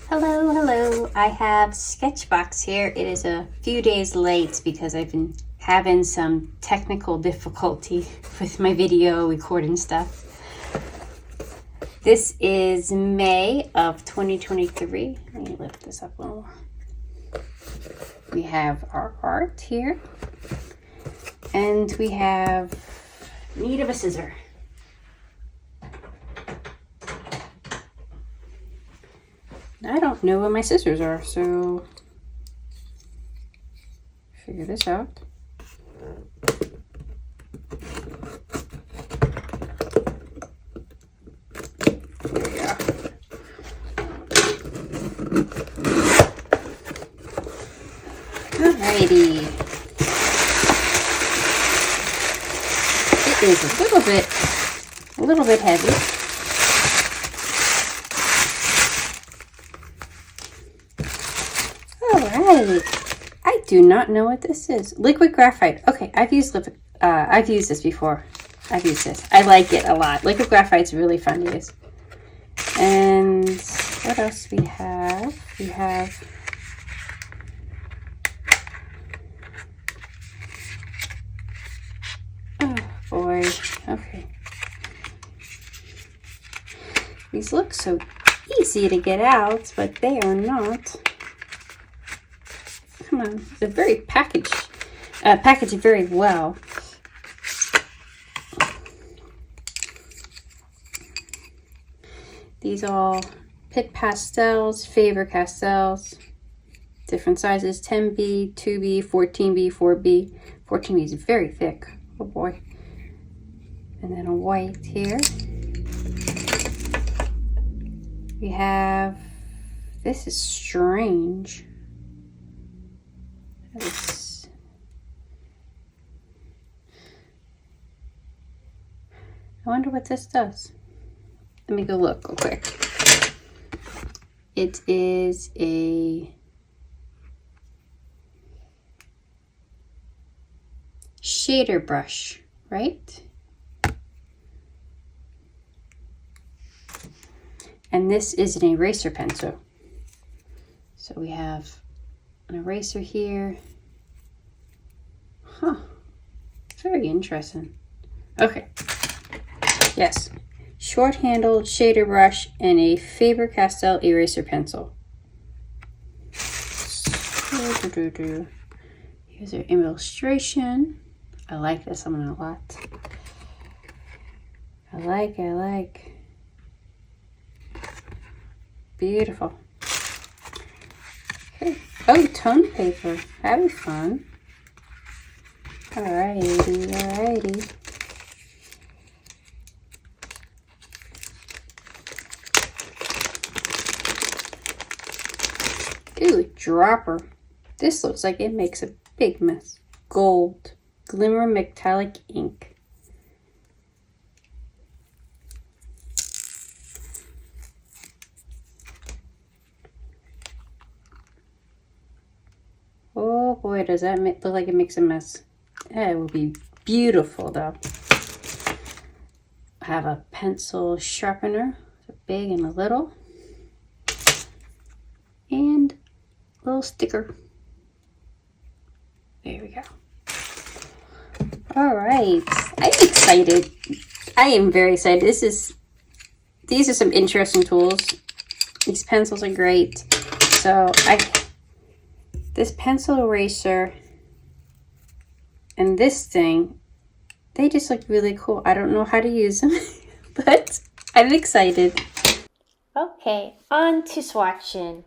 Hello, hello. I have Sketchbox here. It is a few days late because I've been having some technical difficulty with my video recording stuff. This is May of 2023. Let me lift this up a little. We have our art here. And we have need of a scissor. I don't know where my scissors are, so figure this out. There we go. Alrighty. It is a little bit heavy. Alright, I do not know what this is. Liquid graphite. Okay, I've used this before. I've used this. I like it a lot. Liquid graphite's really fun to use. And what else do we have? We have oh boy. Okay. These look so easy to get out, but they are not. Come on, they're very packaged very well. These all Pitt pastels, Faber Castells, different sizes, 10B, 2B, 14B, 4B. 14B is very thick, oh boy. And then a white here. We have, this is strange. I wonder what this does. Let me go look real quick. It is a shader brush, right? And this is an eraser pencil. So we have an eraser here. Huh. Very interesting. Okay. Yes. Short-handled shader brush and a Faber-Castell eraser pencil. Here's our illustration. I like this one a lot. I like. Beautiful. Okay. Oh, tone paper. That'd be fun. Alrighty. Ooh, dropper. This looks like it makes a big mess. Gold. Glimmer metallic ink. Oh boy, does that look like it makes a mess. That will be beautiful though. I have a pencil sharpener, a big and a little. And a little sticker. There we go. All right, I'm excited. I am very excited. These are some interesting tools. These pencils are great. So this pencil eraser and this thing, they just look really cool. I don't know how to use them, but I'm excited. Okay, on to swatching.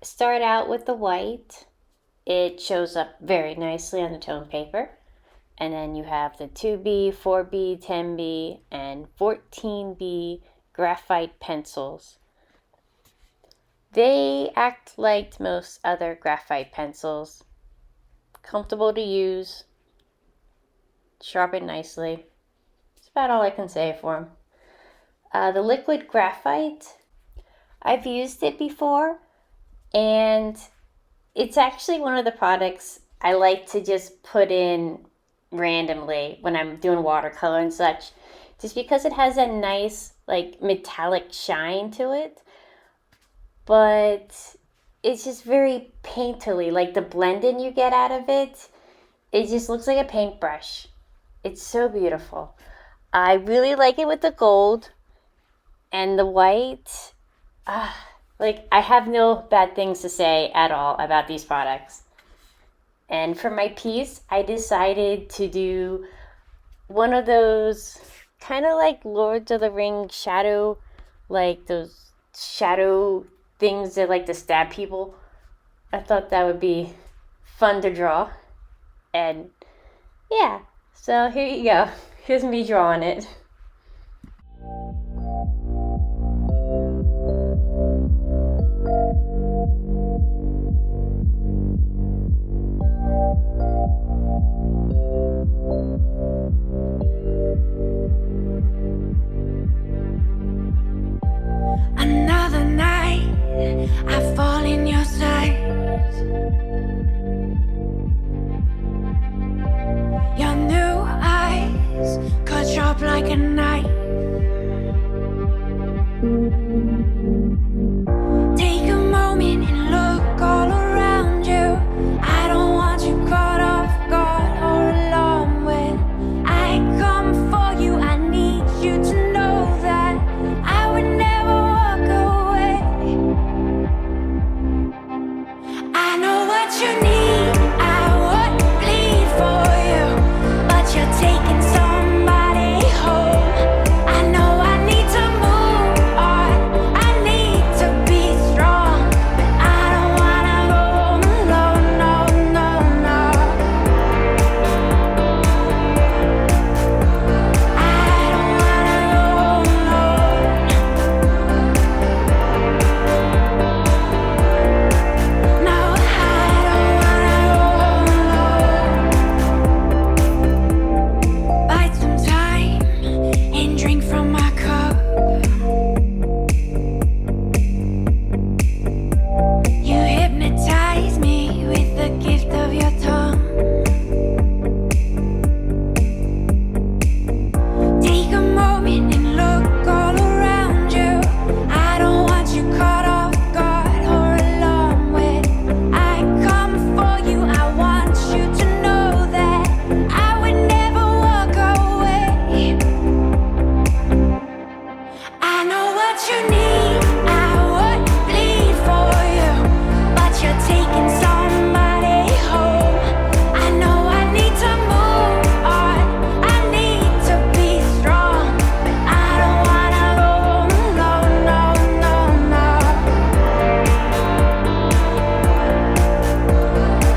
Start out with the white. It shows up very nicely on the tone paper. And then you have the 2B, 4B, 10B, and 14B graphite pencils. They act like most other graphite pencils. Comfortable to use. Sharpen nicely. That's about all I can say for them. The liquid graphite, I've used it before. And it's actually one of the products I like to just put in randomly when I'm doing watercolor and such, just because it has a nice like metallic shine to it. but it's just very painterly. Like the blending you get out of it, it just looks like a paintbrush. It's so beautiful. I really like it with the gold and the white. Like, I have no bad things to say at all about these products. And for my piece, I decided to do one of those kind of like Lords of the Rings shadow, like those shadow things that like to stab people. I thought that would be fun to draw. And yeah, so here you go. Here's me drawing it. Another night, I fall in your sight. Your new eyes cut sharp like a knife. Take a moment and look all around you. I don't want you caught off guard or alarmed when I come for you. I need you to know that I would never walk away. I know what you need, I would bleed for you, but you're taking somebody home. I know I need to move on, I need to be strong, but I don't wanna go home alone, no, no, no. I don't wanna go home alone. No, I don't wanna go alone. Bite some time and drink from my cup. You hypnotize me with the gift of your tongue. Take a moment and look all around you. I don't want you caught off guard or alarmed when I come for you. I want you to know that I would never walk away. I know what you need, I would bleed for you, but you're taking somebody home. I know I need to move on, I need to be strong, but I don't wanna go home alone, no, no, no.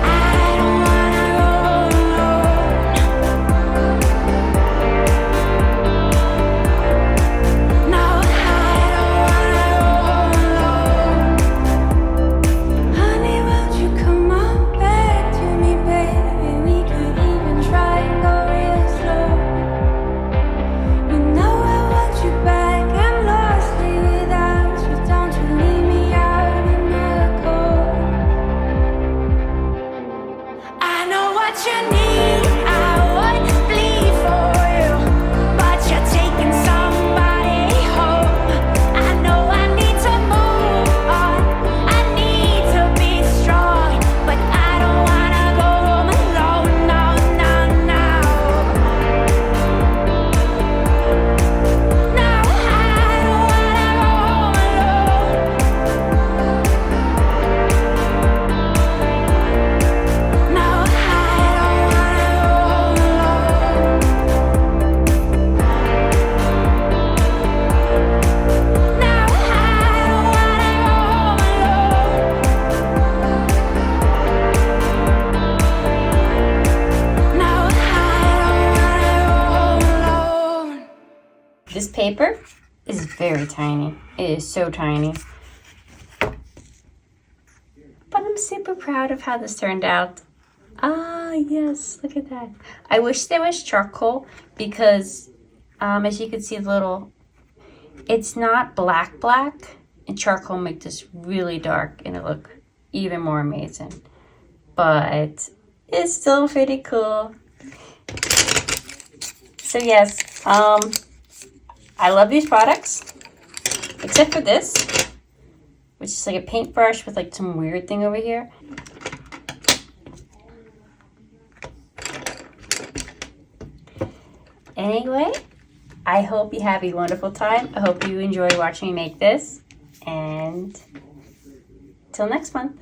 I don't wanna go alone. No, I don't wanna go alone. Honey, won't you come on back to me, baby? We could even try and go real slow. You know I want you back, I'm lost without you. Don't you leave me out in the cold. I know what you need, I would bleed for you, but you're taking somebody home. I know I need to move on, I need to be strong, but I don't wanna go home alone, no, no, no. No, I don't wanna go home alone. No, I don't wanna go alone. No, I don't wanna go alone. No, I don't wanna go alone. This paper is very tiny. It is so tiny. But I'm super proud of how this turned out. Ah, yes, look at that. I wish there was charcoal because, as you can see, it's not black, and charcoal make this really dark and it look even more amazing. But it's still pretty cool. So yes, I love these products, except for this, which is like a paintbrush with like some weird thing over here. Anyway, I hope you have a wonderful time. I hope you enjoy watching me make this. And till next month.